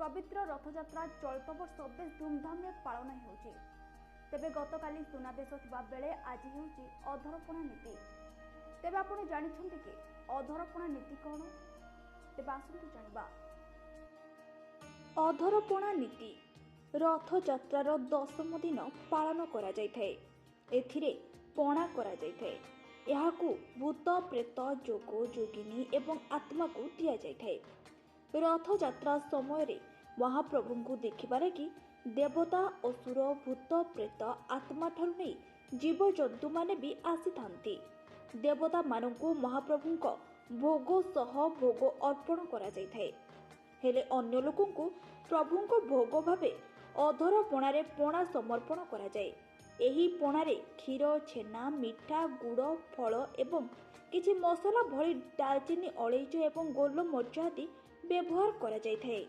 पवित्र रथयात्रा चलित वर्ष बेस धूमधाम पालन होउछि। तेबे गतकाली सुनाबेश थिबा बेले आज हेउछि अधरपणा नीति। तेबे आपण जानिछन्ति कि अधरपणा नीति कोन? तेबे आसंतु जानिबा। अधरपणा नीति रथयात्रार 10म दिन पालन करा जायथाय। एथिरे पणा करा जायथाय। एहाकू भूत प्रेत जोग जोगिनी एवं आत्मा को दिया जायथाय। रथयात्रा समय रे महाप्रभु को देखिबार कि देवता असुर भूत प्रेत आत्मा ठारू नहीं जीव जंतु माने भी आसी थांती। देवता मानकू महाप्रभु को भोग सह भोग अर्पण करा जायथाय। हेले अन्य लोकों को प्रभु को भोग भावे अधर पणारे पणा समर्पण करा जाय। एही पणारे क्षीर छेना मिठा गुड़ फल एवं किछि मसला भली दालचीनी अलैच एवं गोलमरिच आदि व्यवहार करा जायथाय।